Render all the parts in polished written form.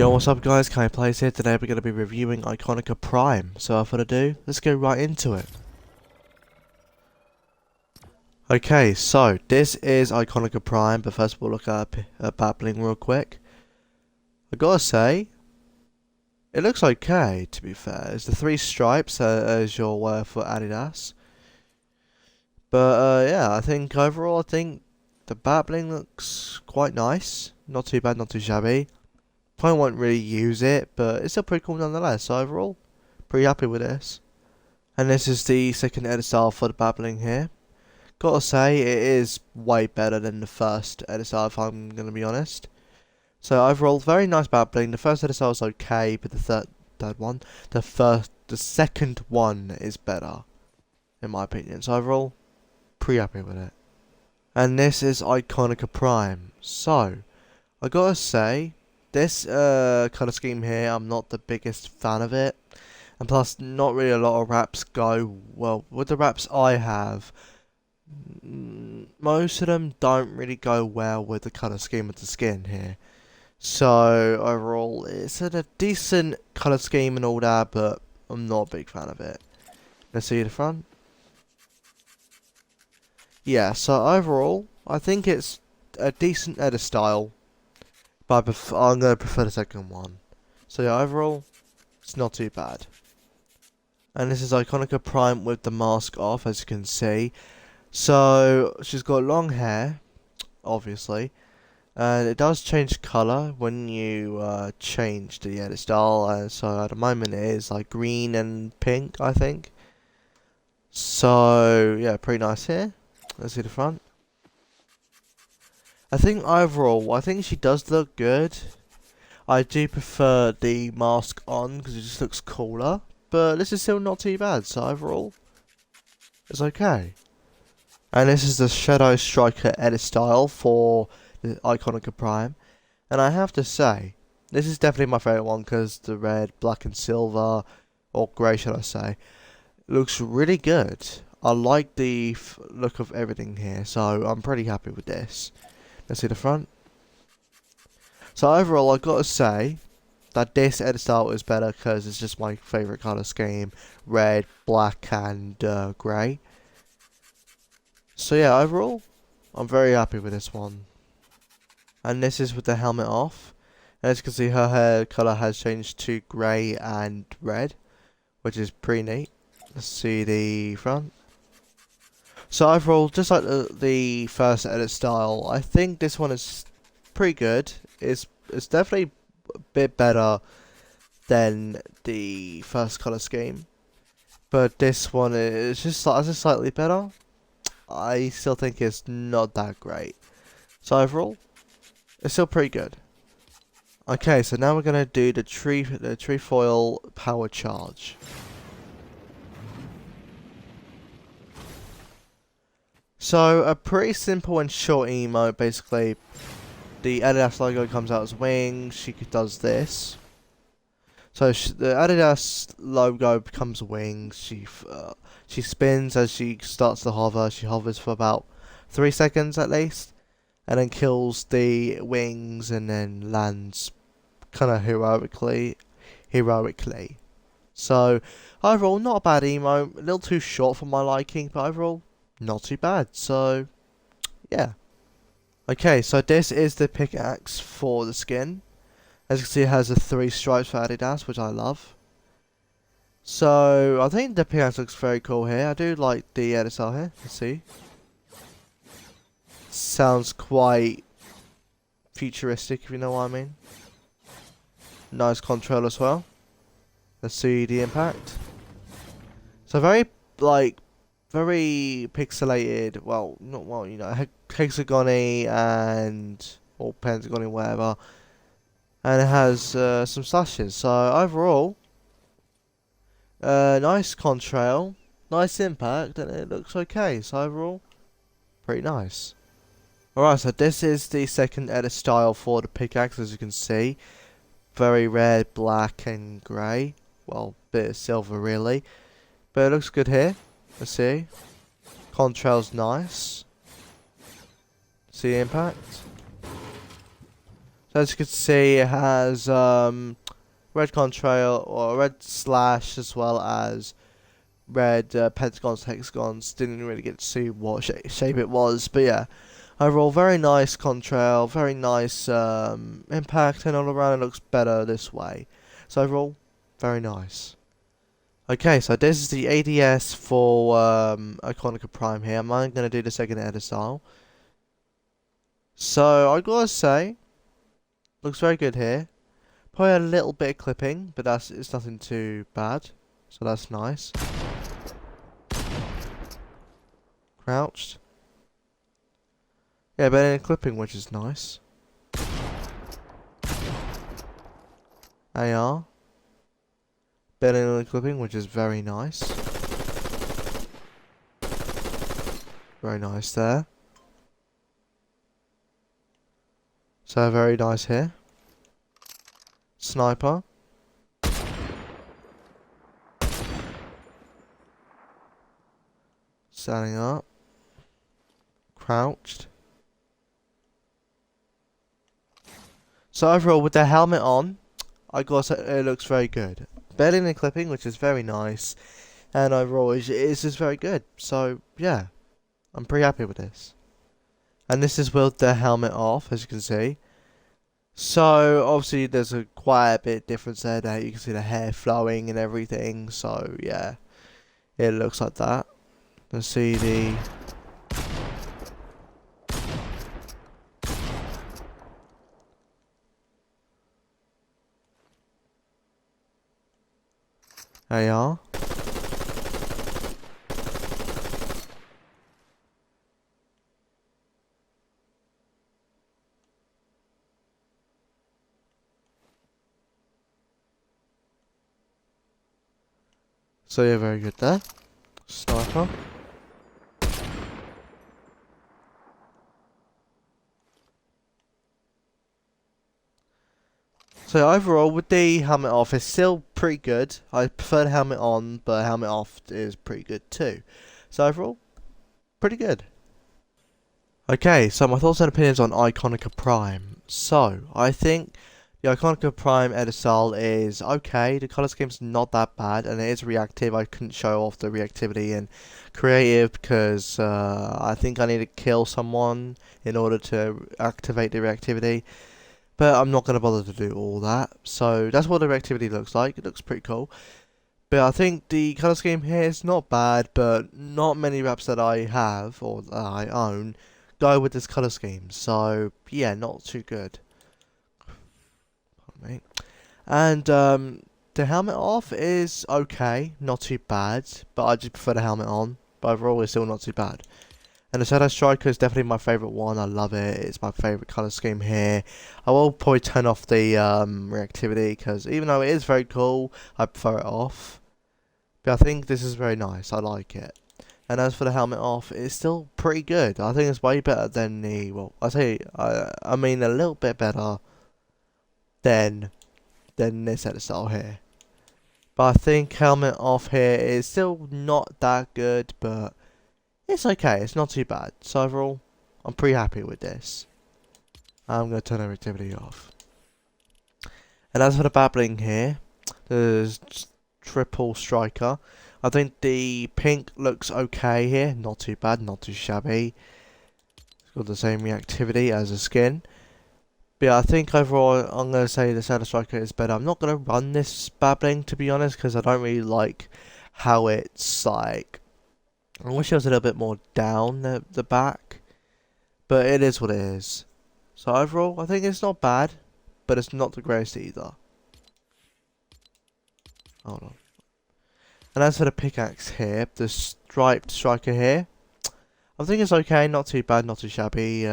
Yo, what's up guys, Kai Plays here. Today we're going to be reviewing Iconica Prime. So without further ado, let's go right into it. Okay, so this is Iconica Prime, but first we'll look at babbling real quick. I gotta say, it looks okay to be fair. It's the three stripes as your wear for Adidas. But yeah, I think overall, the babbling looks quite nice. Not too bad, not too shabby. Probably won't really use it, but it's still pretty cool nonetheless. So overall, pretty happy with this. And this is the second edit style for the babbling here. Gotta say, it is way better than the first edit style if I'm gonna be honest. So overall, very nice babbling. The first edit style is okay, but the the second one is better, in my opinion. So overall, pretty happy with it. And this is Iconica Prime. So, I gotta say, this colour scheme here, I'm not the biggest fan of it. And plus, not really a lot of wraps go well. With the wraps I have, most of them don't really go well with the colour scheme of the skin here. So, overall, it's a decent colour scheme and all that, but I'm not a big fan of it. Let's see the front. Yeah, so overall, I think it's a decent edit style. But I'm going to prefer the second one. So yeah, overall, it's not too bad. And this is Iconica Prime with the mask off, as you can see. So, she's got long hair, obviously. And it does change colour when you change the edit style. So at the moment it is like green and pink, I think. So, yeah, pretty nice here. Let's see the front. I think overall, I think she does look good. I do prefer the mask on because it just looks cooler. But this is still not too bad, so overall, it's okay. And this is the Shadow Striker edit style for the Iconica Prime. And I have to say, this is definitely my favourite one because the red, black and silver, or grey should I say, looks really good. I like the look of everything here, so I'm pretty happy with this. Let's see the front. So overall, I've got to say that this edit style is better because it's just my favourite colour scheme. Red, black and grey. So yeah, overall, I'm very happy with this one. And this is with the helmet off. As you can see, her hair colour has changed to grey and red, which is pretty neat. Let's see the front. So overall, just like the first edit style, I think this one is pretty good. It's definitely a bit better than the first colour scheme. But this one is just slightly better. I still think it's not that great. So overall, it's still pretty good. Okay, so now we're gonna do the trefoil power charge. So, a pretty simple and short emote, basically. The Adidas logo comes out as wings, she does this. So, the Adidas logo becomes wings, she spins as she starts to hover, she hovers for about 3 seconds at least. And then kills the wings and then lands kind of heroically. So, overall, not a bad emote, a little too short for my liking, but overall, not too bad, so yeah. Okay, so this is the pickaxe for the skin. As you can see, it has the 3 stripes for Adidas, which I love. So, I think the pickaxe looks very cool here. I do like the edit style here. Let's see. Sounds quite futuristic, if you know what I mean. Nice control as well. Let's see the impact. So, very pixelated, well, not well, you know, hexagony or pentagony, whatever. And it has some slashes. So overall, nice contrail, nice impact, and it looks okay. So overall, pretty nice. Alright, so this is the second edit style for the pickaxe, as you can see. Very red, black, and grey. Well, bit of silver really. But it looks good here. Let's see. Contrail's nice. See the impact. So as you can see, it has red contrail or red slash as well as red pentagons, hexagons. Didn't really get to see what shape it was, but yeah. Overall, very nice contrail, very nice impact, and all around it looks better this way. So overall, very nice. Okay, so this is the ADS for Iconica Prime here. I'm going to do the second edit style. So I gotta say, looks very good here. Probably a little bit of clipping, but it's nothing too bad. So that's nice. Crouched. Yeah, but in clipping, which is nice. AR. Better in clipping, which is very nice. Very nice there. So very nice here. Sniper. Standing up. Crouched. So overall, with the helmet on, I gotta say it looks very good. Better in clipping, which is very nice. And overall, it's just very good. So, yeah. I'm pretty happy with this. And this is with the helmet off, as you can see. So, obviously, there's quite a bit difference there. Now you can see the hair flowing and everything. So, yeah. It looks like that. Let's see the... AR. So, yeah, very good there. Sniper. So overall, with the helmet off, it's still pretty good. I prefer the helmet on, but helmet off is pretty good too. So overall, pretty good. Okay, so my thoughts and opinions on Iconica Prime. So, I think the Iconica Prime edit style is okay. The colour scheme's not that bad, and it is reactive. I couldn't show off the reactivity in creative because I think I need to kill someone in order to activate the reactivity. But I'm not going to bother to do all that. So that's what the reactivity looks like. It looks pretty cool. But I think the colour scheme here is not bad, but not many wraps that I have, or that I own, go with this colour scheme. So, yeah, not too good. Pardon me. And the helmet off is okay, not too bad, but I just prefer the helmet on. But overall, it's still not too bad. And the Shadow Striker is definitely my favourite one. I love it. It's my favourite colour scheme here. I will probably turn off the reactivity because even though it is very cool, I prefer it off. But I think this is very nice. I like it. And as for the helmet off, it's still pretty good. I think it's way better than the... Well, I mean a little bit better than this edit style here. But I think helmet off here is still not that good, but... It's okay, it's not too bad. So overall, I'm pretty happy with this. I'm going to turn the activity off. And as for the babbling here, there's triple striker. I think the pink looks okay here. Not too bad, not too shabby. It's got the same reactivity as the skin. But yeah, I think overall, I'm going to say the Shadow Striker is better. I'm not going to run this babbling, to be honest, because I don't really like how it's like... I wish it was a little bit more down the back, but it is what it is. So overall, I think it's not bad, but it's not the greatest either. Hold on. And as for the pickaxe here, the striped striker here, I think it's okay, not too bad, not too shabby.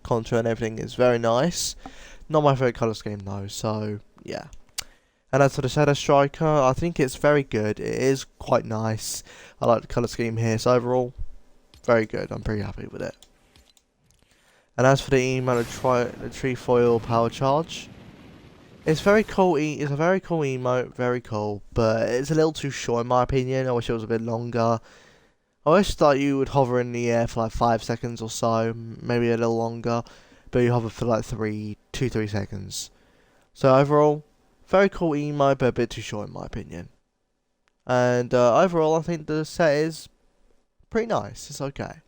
Contour and everything is very nice. Not my favourite colour scheme though, so yeah. And as for the Shadow Striker, I think it's very good. It is quite nice. I like the colour scheme here. So overall, very good. I'm pretty happy with it. And as for the emote, the trefoil power charge, it's very cool. It's a very cool emote. Very cool. But it's a little too short in my opinion. I wish it was a bit longer. I wish that you would hover in the air for like 5 seconds or so. Maybe a little longer. but you hover for like 3 seconds. So overall, very cool emo, but a bit too short in my opinion. And overall, I think the set is pretty nice. It's okay.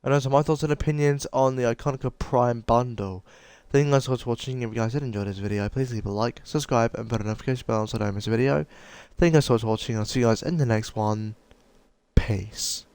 And those are my thoughts and opinions on the Iconica Prime bundle. Thank you guys so much for watching. If you guys did enjoy this video, please leave a like, subscribe, and put a notification bell so I don't miss a video. Thank you guys so much for watching. I'll see you guys in the next one. Peace.